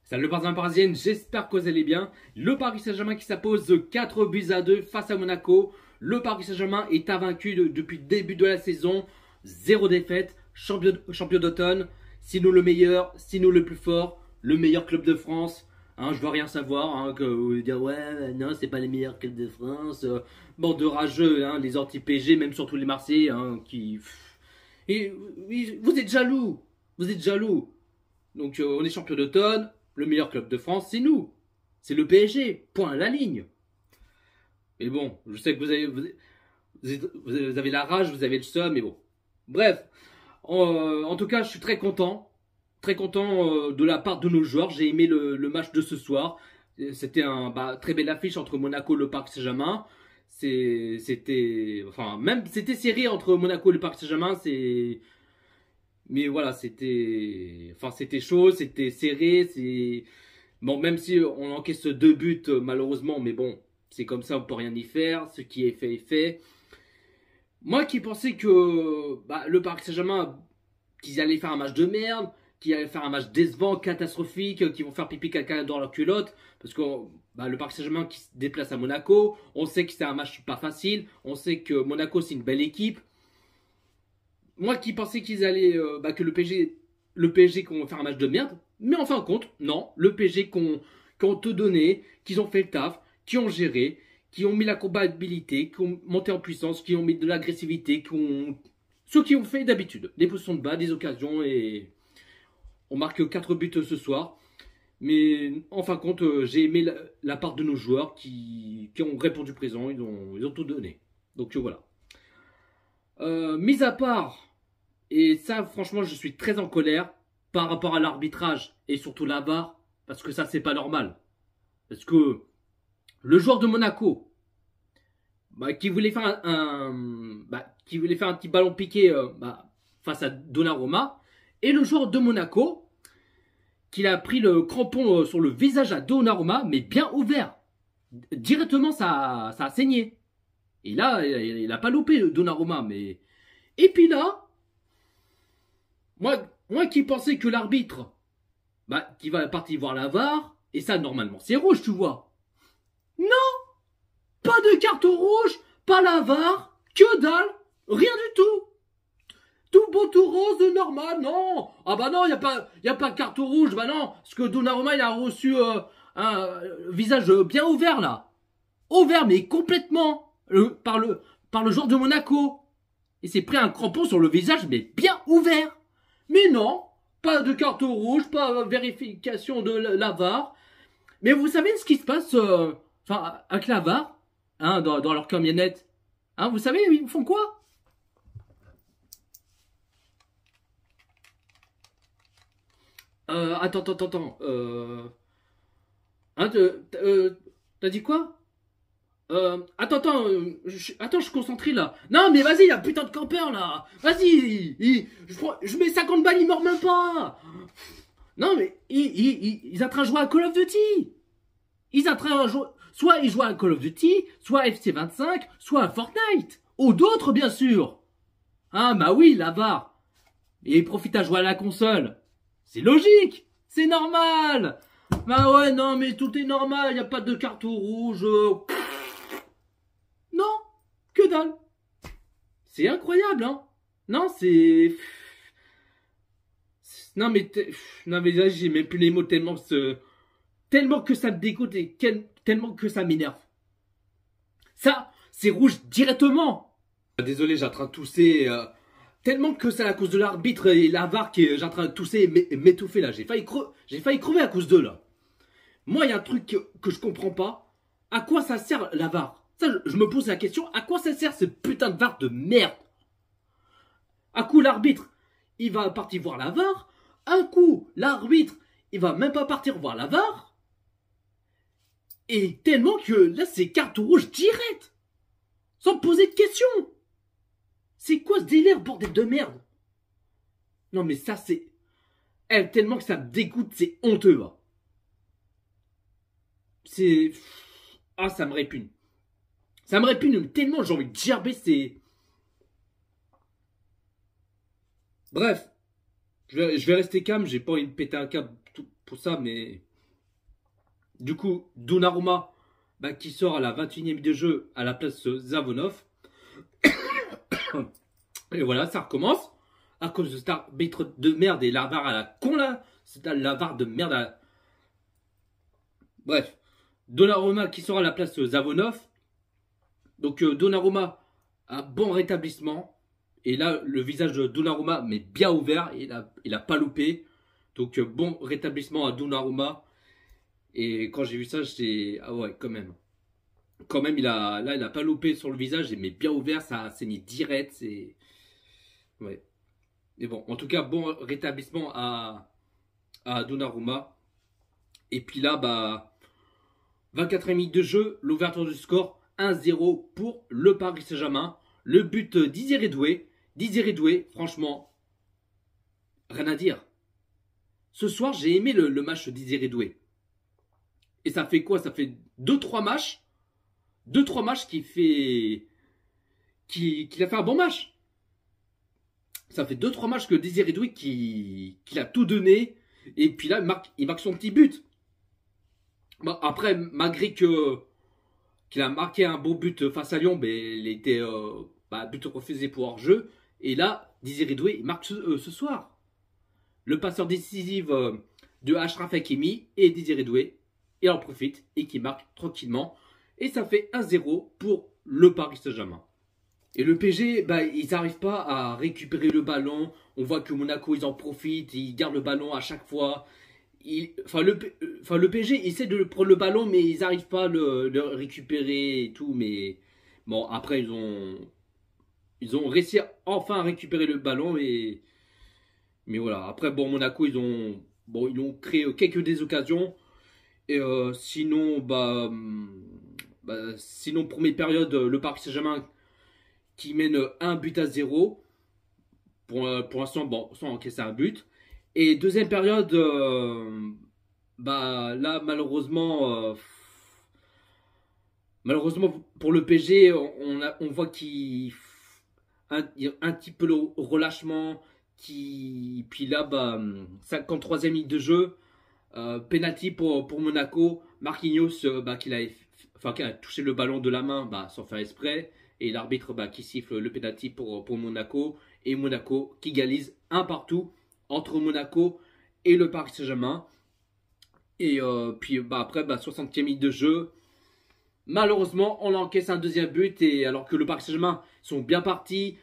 Salut le Parisien parisienne, j'espère que vous allez bien. Le Paris Saint-Germain qui s'impose 4-2 face à Monaco. Le Paris Saint-Germain est invaincu depuis le début de la saison. Zéro défaite, champion d'automne. Sinon le meilleur, sinon le plus fort, le meilleur club de France. Je ne veux rien savoir, que vous dire ouais, non, c'est pas les meilleurs clubs de France. Bande de rageux, les anti-PG, même surtout les Marseillais, qui... Et, oui, vous êtes jaloux, vous êtes jaloux. Donc on est champion d'automne. Le meilleur club de France, c'est nous. C'est le PSG. Point à la ligne. Mais bon, je sais que vous avez la rage, vous avez le seum, mais bon. Bref, en tout cas, je suis très content. Très content de la part de nos joueurs. J'ai aimé le match de ce soir. C'était un très belle affiche entre Monaco et le Paris Saint-Germain. C'était serré entre Monaco et le Paris Saint-Germain. Mais voilà, c'était chaud, c'était serré, bon, même si on encaisse 2 buts malheureusement, mais bon, c'est comme ça, on peut rien y faire, ce qui est fait est fait. Moi qui pensais que le Paris Saint-Germain, qu'ils allaient faire un match de merde, qu'ils allaient faire un match décevant, catastrophique, qu'ils vont faire pipi caca dans leur culotte, parce que le Paris Saint-Germain qui se déplace à Monaco, on sait que c'est un match pas facile, on sait que Monaco c'est une belle équipe. Moi qui pensais qu'ils allaient, que le PSG qu'on va faire un match de merde, mais en fin de compte, non, le PSG qu'on te donné, qu'ils ont fait le taf, qui ont géré, qui ont mis la combattabilité, qui ont monté en puissance, qui ont mis de l'agressivité, ceux qui ont fait d'habitude, des positions de bas, des occasions, et on marque 4 buts ce soir. Mais en fin de compte, j'ai aimé la part de nos joueurs qui ont répondu présent, ils ont tout donné. Donc voilà. Mis à part, et ça franchement je suis très en colère par rapport à l'arbitrage et surtout la VAR, parce que ça c'est pas normal. Parce que le joueur de Monaco qui voulait faire qui voulait faire un petit ballon piqué face à Donnarumma, et le joueur de Monaco qui a pris le crampon sur le visage à Donnarumma, mais bien ouvert. Directement ça a saigné. Et là, il a pas loupé le Donnarumma, mais... Et puis là, moi qui pensais que l'arbitre, qui va partir voir la VAR, et ça, normalement, c'est rouge, tu vois. Non! Pas de carte rouge, pas la VAR, que dalle, rien du tout. Tout beau, tout rose, normal, non. Ah non, y a pas de carte rouge, non. Parce que Donnarumma, il a reçu un visage bien ouvert, là. Ouvert, mais complètement. Par le joueur de Monaco. Il s'est pris un crampon sur le visage, mais bien ouvert. Mais non, pas de carte rouge, pas de vérification de la VAR. Mais vous savez ce qui se passe avec la VAR dans leur camionnette. Vous savez, ils font quoi? Attends. T'as dit quoi? Attends, je suis concentré là. Non, mais vas-y, il y a putain de campeur là. Vas-y, je mets 50 balles, il meurt même pas. Non, mais ils sont en train de jouer à Call of Duty. Ils sont en train de jouer, soit ils jouent à Call of Duty, soit à FC25, soit à Fortnite. Ou d'autres, bien sûr. Oui, la VAR. Et ils profitent à jouer à la console. C'est logique, c'est normal. Ouais, non, mais tout est normal, il n'y a pas de carte rouge. Non, que dalle. C'est incroyable, Non, c'est... Non, mais là, j'ai même plus les mots tellement que ça me dégoûte et tellement que ça m'énerve. Ça, c'est rouge directement. Désolé, j'ai en train de tousser. Tellement que c'est à cause de l'arbitre et la VAR que j'ai en train de tousser et m'étouffer là. J'ai failli crever à cause d'eux là. Moi, il y a un truc que je comprends pas. À quoi ça sert la VAR? Ça, je me pose la question, à quoi ça sert ce putain de VAR de merde? Un coup, l'arbitre, il va partir voir la VAR. Un coup, l'arbitre, il va même pas partir voir la VAR. Et tellement que là, c'est carte rouge direct. Sans me poser de questions. C'est quoi ce délire, bordel de merde? Non, mais ça, c'est... tellement que ça me dégoûte, c'est honteux. C'est... ça me répugne. Ça me répugne tellement, j'ai envie de gerber, c'est... Bref. Je vais rester calme, j'ai pas envie de péter un câble pour ça, mais... Du coup, Donnarumma qui sort à la 21e de jeu à la place Zavonov. Et voilà, ça recommence. À cause de cet arbitre de merde et la VAR à la con là. C'est la VAR de merde à la... Bref. Donnarumma qui sort à la place Zavonov. Donc Donnarumma, un bon rétablissement. Et là, le visage de Donnarumma, mais bien ouvert. Il a pas loupé. Donc bon rétablissement à Donnarumma. Et quand j'ai vu ça, j'étais... Ah ouais, quand même. Quand même, il a pas loupé sur le visage. Mais bien ouvert, ça a saigné direct. C'est... Ouais. Mais bon, en tout cas, bon rétablissement à Donnarumma. Et puis là, 24 minutes de jeu, l'ouverture du score, 1-0 pour le Paris Saint-Germain. Le but d'Désiré Doué. Désiré Doué, franchement, rien à dire. Ce soir, j'ai aimé le match d'Désiré Doué. Et ça fait quoi? Ça fait 2-3 matchs. 2-3 matchs qu'il a fait un bon match. Ça fait 2-3 matchs que Désiré Doué qu'il a tout donné. Et puis là, il marque son petit but. Après, malgré qu'il a marqué un beau but face à Lyon, mais il était but refusé pour hors-jeu. Et là, Désiré Doué, il marque ce soir. Le passeur décisif de Achraf Hakimi et Désiré Doué, il en profite et qui marque tranquillement. Et ça fait 1-0 pour le Paris Saint-Germain. Et le PSG, ils n'arrivent pas à récupérer le ballon. On voit que Monaco, ils en profitent, ils gardent le ballon à chaque fois. Le PSG essaie de prendre le ballon, mais ils n'arrivent pas à le récupérer et tout. Mais bon, après, ils ont réussi enfin à récupérer le ballon. Mais voilà, après, bon, Monaco, ils ont créé quelques des occasions. Et sinon, sinon, première période, le Paris Saint-Germain qui mène 1-0. Pour l'instant, sans encaisser un but. Et deuxième période, là, malheureusement pour le PSG, on voit qu'il un petit peu le relâchement. Puis là, 53e minute de jeu, penalty pour Monaco. Marquinhos, qui a touché le ballon de la main sans faire exprès. Et l'arbitre qui siffle le penalty pour Monaco. Et Monaco qui égalise un partout entre Monaco et le Paris Saint-Germain. Et puis après, 60e minute de jeu. Malheureusement, on encaisse un deuxième but. Et alors que le Paris Saint-Germain sont bien partis,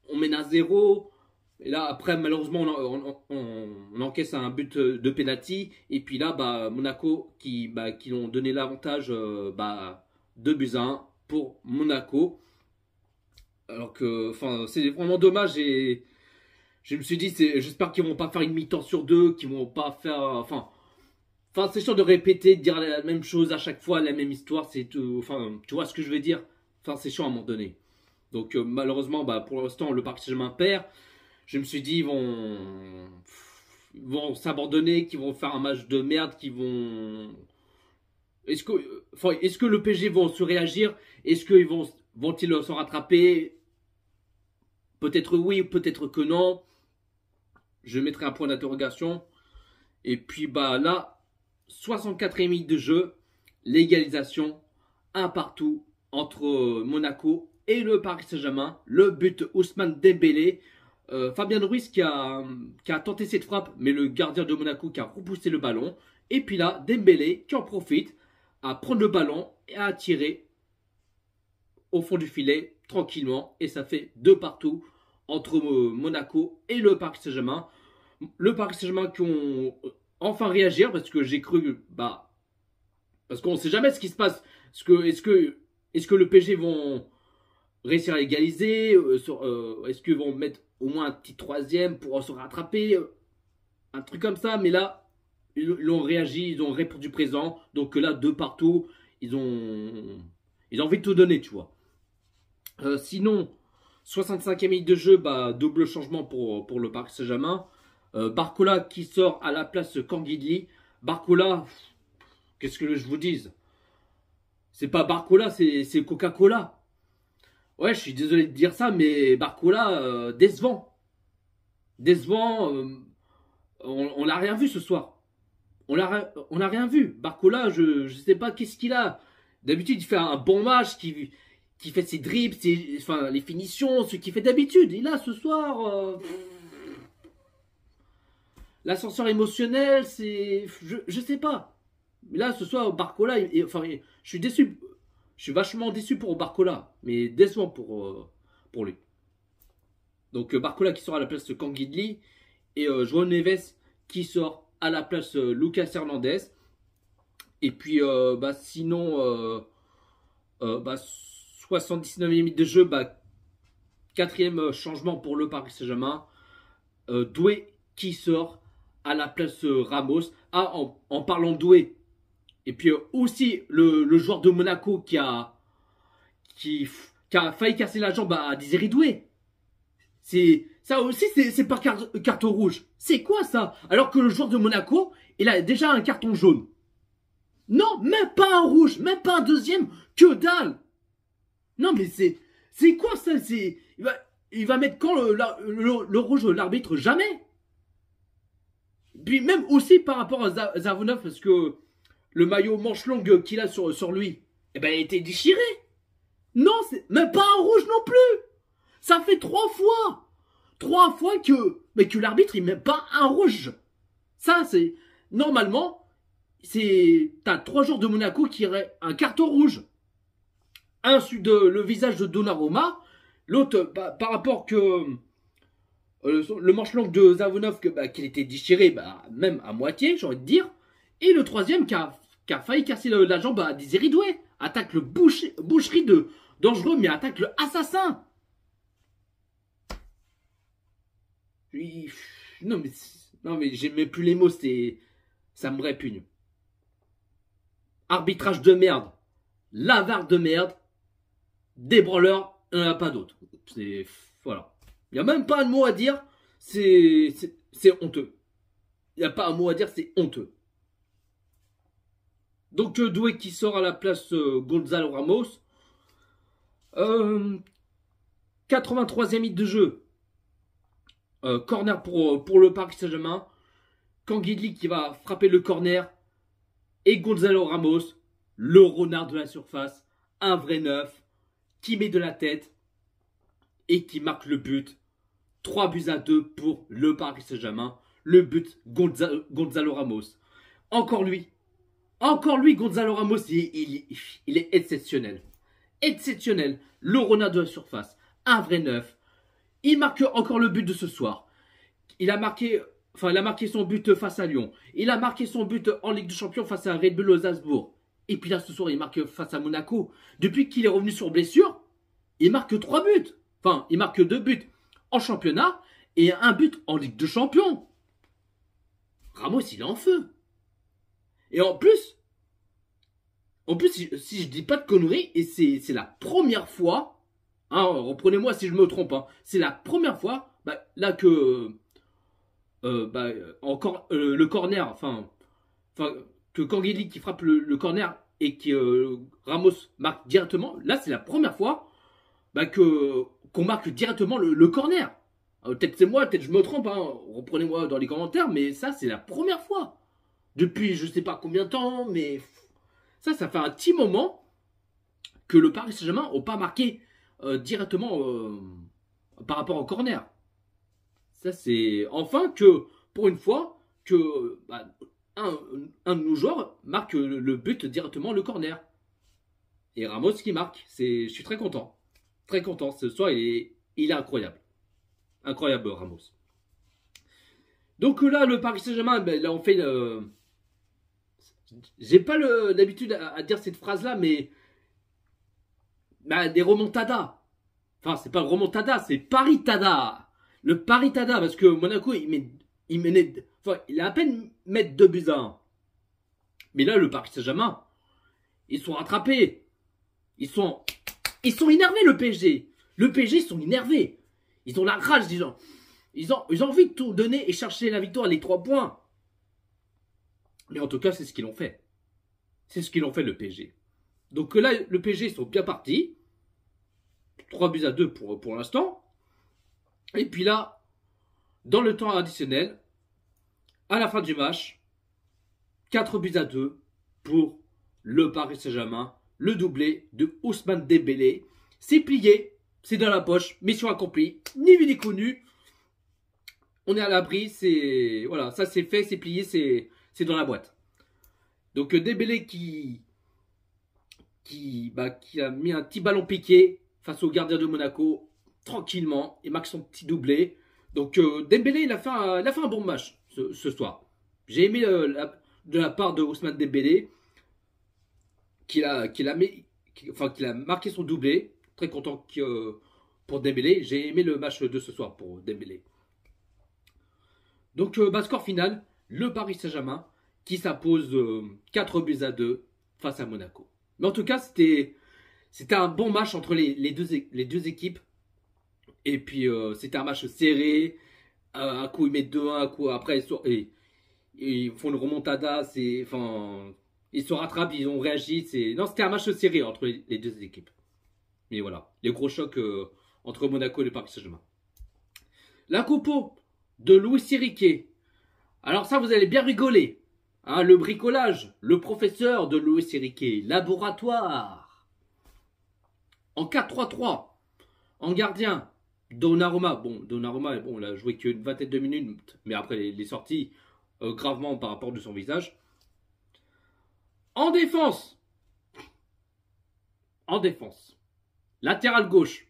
on mène à 0. Et là, après, malheureusement, on encaisse un but de penalty. Et puis là, Monaco qui ont donné l'avantage 2-1 pour Monaco. Alors que, c'est vraiment dommage. Et je me suis dit, j'espère qu'ils vont pas faire une mi-temps sur deux, qu'ils vont pas faire, c'est sûr de répéter, de dire la même chose à chaque fois, la même histoire, c'est tout, tu vois ce que je veux dire. C'est chiant à un moment donné. Donc malheureusement, pour l'instant, le Paris Saint-Germain perd. Je me suis dit, ils vont s'abandonner, qu'ils vont faire un match de merde, qu'ils vont. Est-ce que le PSG vont se réagir? Est-ce qu'ils vont-ils se rattraper? Peut-être oui, peut-être que non. Je mettrai un point d'interrogation. Et puis là, 64e minute de jeu, l'égalisation, un partout entre Monaco et le Paris Saint-Germain. Le but Ousmane Dembélé. Fabien Ruiz qui a tenté cette frappe, mais le gardien de Monaco qui a repoussé le ballon. Et puis là, Dembélé qui en profite à prendre le ballon et à tirer au fond du filet tranquillement. Et ça fait 2 partout entre Monaco et le Paris Saint-Germain. Le Paris Saint-Germain qui ont enfin réagir parce que j'ai cru, parce qu'on ne sait jamais ce qui se passe. Est-ce que le PSG vont réussir à égaliser? Est-ce qu'ils vont mettre au moins un petit troisième pour se rattraper? Un truc comme ça, mais là, ils ont réagi, ils ont répondu présent. Donc là, 2 partout, ils ont envie de tout donner, tu vois. Sinon, 65e minute de jeu, double changement pour le Paris Saint-Germain. Barcola qui sort à la place Canguilly. Barcola, qu'est-ce que je vous dise? C'est pas Barcola, c'est Coca-Cola. Ouais, je suis désolé de dire ça, mais Barcola, décevant. Décevant, on l'a rien vu ce soir. on a rien vu. Barcola, je sais pas qu'est-ce qu'il a. D'habitude, il fait un bon match, qui fait ses dribbles, enfin, les finitions, ce qu'il fait d'habitude. Et là, ce soir, l'ascenseur émotionnel, je sais pas. Mais là, ce soir, Barcola, enfin, je suis déçu. Je suis vachement déçu pour Barcola, mais décevant pour lui. Donc Barcola qui sort à la place de Canguilly et João Neves qui sort à la place de Lucas Hernandez. Et puis sinon, 79e minute de jeu, quatrième changement pour le Paris Saint-Germain. Doué qui sort à la place de Ramos. Ah, en parlant de Doué, et puis aussi le joueur de Monaco qui a failli casser la jambe à Désiré Doué. Ça aussi, c'est pas carton rouge. C'est quoi ça? Alors que le joueur de Monaco, il a déjà un carton jaune. Non, même pas un rouge, même pas un deuxième, que dalle. Non mais c'est quoi ça? Il va mettre quand le rouge l'arbitre? Jamais. Puis même aussi par rapport à Zavonov, parce que le maillot manche longue qu'il a sur lui, eh ben il a été déchiré. Non, c'est même pas un rouge non plus. Ça fait 3 fois. 3 fois que l'arbitre il met pas un rouge. Ça c'est normalement t'as 3 joueurs de Monaco qui auraient un carton rouge. Un sur le visage de Donnarumma, l'autre par rapport que le manche longue de Zavonov qu'il était déchiré même à moitié, j'ai envie de dire, et le troisième qui a failli casser la jambe à Désiré Doué. Attaque le boucherie de dangereux, mais attaque le assassin. Non mais j'ai même plus les mots, ça me répugne. Arbitrage de merde, l'avare de merde, des branleurs, il n'y en a pas d'autre. Voilà. Il n'y a même pas un mot à dire, c'est honteux. Il n'y a pas un mot à dire, c'est honteux. Donc Doué qui sort à la place Gonzalo Ramos. 83e minute de jeu. Corner pour le Paris Saint-Germain. Canguilly qui va frapper le corner. Et Gonzalo Ramos, le renard de la surface, un vrai neuf, qui met de la tête et qui marque le but. 3-2 pour le Paris Saint-Germain. Le but Gonzalo Ramos. Encore lui, Gonzalo Ramos, il est exceptionnel. Exceptionnel. Le renard de la surface, un vrai neuf. Il marque encore le but de ce soir. Il a marqué son but face à Lyon. Il a marqué son but en Ligue des Champions face à Red Bull Salzbourg. Et puis là, ce soir, il marque face à Monaco. Depuis qu'il est revenu sur blessure, il marque 3 buts. Enfin, il marque 2 buts en championnat et un but en Ligue des Champions. Ramos, il est en feu. Et en plus, si je dis pas de conneries, et c'est la première fois, hein, reprenez-moi si je me trompe, hein, c'est la première fois, là que encore le corner, enfin que Canguilly qui frappe le corner et que Ramos marque directement, là c'est la première fois qu'on marque directement le corner. Peut-être c'est moi, peut-être je me trompe, hein, reprenez-moi dans les commentaires, mais ça c'est la première fois. Depuis je sais pas combien de temps, mais ça fait un petit moment que le Paris Saint-Germain n'a pas marqué directement par rapport au corner. Ça c'est enfin que pour une fois que un de nos joueurs marque le but directement le corner. Et Ramos qui marque. Je suis très content. Très content. Ce soir il est incroyable. Incroyable Ramos. Donc là le Paris Saint-Germain, là on fait j'ai pas l'habitude à dire cette phrase là, mais des remontadas. Enfin c'est pas le remontada, c'est Paris-tada. Le Paris-tada, parce que Monaco il a à peine mettre 2-1. Mais là le Paris Saint-Germain, ils sont rattrapés. Ils sont énervés le PSG. Le PSG ils sont énervés. Ils ont la rage des gens. Ils ont envie de tout donner et chercher la victoire, les 3 points. Mais en tout cas, c'est ce qu'ils ont fait. C'est ce qu'ils ont fait, le PSG. Donc là, le PSG, ils sont bien partis. 3-2 pour l'instant. Et puis là, dans le temps additionnel, à la fin du match, 4 buts à 2 pour le Paris Saint-Germain. Le doublé de Ousmane Dembélé. C'est plié, c'est dans la poche, mission accomplie, ni vu ni connu. On est à l'abri, c'est voilà, ça c'est fait, c'est plié, c'est dans la boîte. Donc Dembélé qui a mis un petit ballon piqué face au gardien de Monaco, tranquillement, et marque son petit doublé. Donc Dembélé, il a fait un bon match ce soir. J'ai aimé de la part de Ousmane Dembélé, qu'il a marqué son doublé. Très content pour Dembélé. J'ai aimé le match de ce soir pour Dembélé. Donc, score final, le Paris Saint-Germain qui s'impose 4 buts à 2 face à Monaco. Mais en tout cas, c'était un bon match entre les deux équipes. Et puis, c'était un match serré. Un coup, ils mettent 2-1, un coup, après, ils font une remontada. Ils se rattrapent, ils ont réagi. Non, c'était un match serré entre les deux équipes. Mais voilà, les gros chocs entre Monaco et le Paris Saint-Germain. La compo de Luis Enrique. Alors ça, vous allez bien rigoler. Hein, le bricolage, le professeur de Luis Enrique, laboratoire. En 4-3-3, en gardien, Donnarumma. Bon, Donnarumma, il a joué qu'une vingtaine de minutes, mais après, il est sorti gravement par rapport de son visage. En défense, latéral gauche.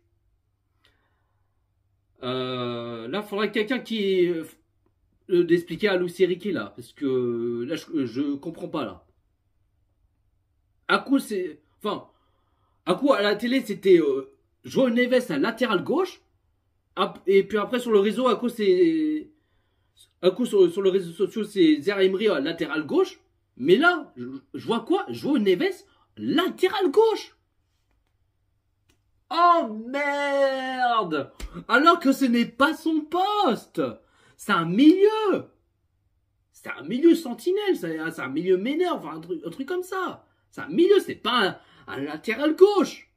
Là, il faudrait quelqu'un qui d'expliquer à Luis Enrique là, parce que là, je comprends pas là. À coup, à la télé, c'était João Neves à latéral gauche, et puis après sur le réseau, sur le réseau social, c'est Zaire Emery à latéral gauche. Mais là, je vois quoi? João Neves latéral gauche. Oh merde! Alors que ce n'est pas son poste! C'est un milieu! C'est un milieu sentinelle, c'est un milieu meneur, enfin un truc comme ça. C'est un milieu, c'est pas un latéral gauche.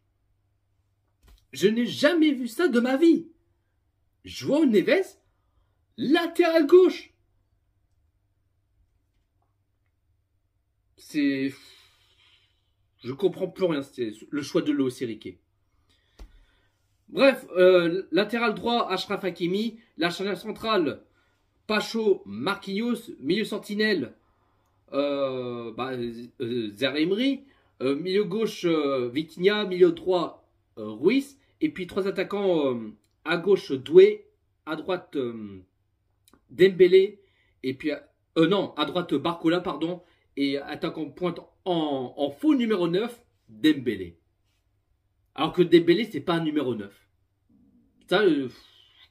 Je n'ai jamais vu ça de ma vie. João Neves, latéral gauche. Je comprends plus rien, c'est le choix de Luis Enrique. Bref, latéral droit, Achraf Hakimi. La charnière centrale, Pacho, Marquinhos. Milieu sentinelle, Zaire Emery. Milieu gauche, Vitinha. Milieu droit, Ruiz. Et puis 3 attaquants, à gauche, Doué. À droite, Dembélé. Et puis, à droite, Barcola, pardon. Et attaquant pointe en faux numéro 9, Dembélé. Alors que Dembélé, c'est pas un numéro 9. Ça, je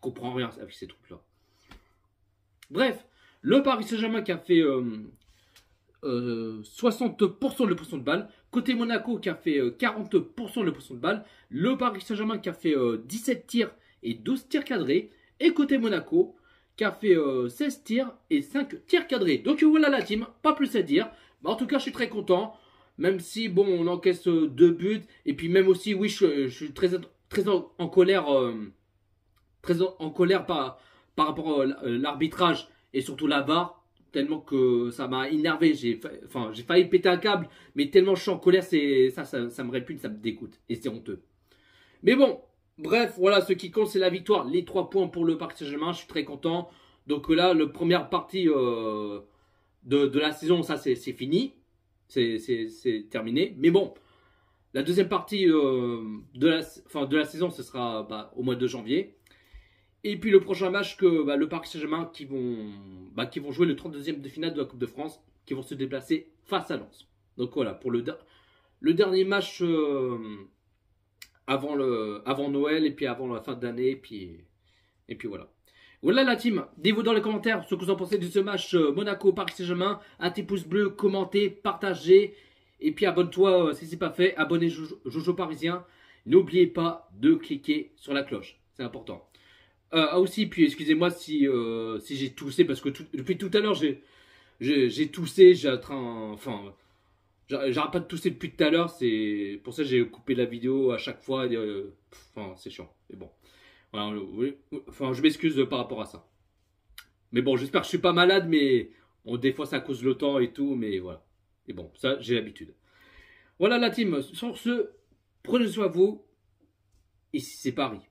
comprends rien avec ces trucs-là. Bref, le Paris Saint-Germain qui a fait 60% de possession de balle. Côté Monaco qui a fait 40% de possession de balle. Le Paris Saint-Germain qui a fait 17 tirs et 12 tirs cadrés. Et côté Monaco qui a fait 16 tirs et 5 tirs cadrés. Donc voilà la team, pas plus à dire. En tout cas, je suis très content. Même si, bon, on encaisse 2 buts. Et puis même aussi, oui, je suis très en colère. Très en colère par rapport à l'arbitrage et surtout la VAR. Tellement que ça m'a énervé. J'ai failli péter un câble. Mais tellement je suis en colère, ça me répugne, ça me dégoûte. Et c'est honteux. Mais bon, bref, voilà, ce qui compte, c'est la victoire. Les 3 points pour le Paris Saint-Germain. Je suis très content. Donc là, la première partie de la saison, ça c'est fini. C'est terminé. Mais bon, la deuxième partie de la saison, ce sera au mois de janvier. Et puis le prochain match que le Paris Saint-Germain qui vont jouer le 32e de finale de la Coupe de France, qui vont se déplacer face à Lens. Donc voilà, pour le dernier match avant Noël et puis avant la fin d'année. Et puis voilà. Voilà la team, dites-vous dans les commentaires ce que vous en pensez de ce match Monaco-Paris Saint-Germain. Un petit pouce bleu, commentez, partagez. Et puis abonne-toi si ce n'est pas fait. Abonnez Jojo Parisien. N'oubliez pas de cliquer sur la cloche, c'est important. Aussi, puis excusez-moi si j'ai toussé, parce que depuis tout à l'heure j'ai toussé, j'arrête pas de tousser depuis tout à l'heure, c'est pour ça que j'ai coupé la vidéo à chaque fois, c'est chiant, mais bon, voilà, je m'excuse par rapport à ça. Mais bon, j'espère que je suis pas malade, mais Des fois, ça cause le temps et tout, mais voilà. Et bon, ça, j'ai l'habitude. Voilà la team. Sur ce, prenez soin de vous. Et c'est Paris.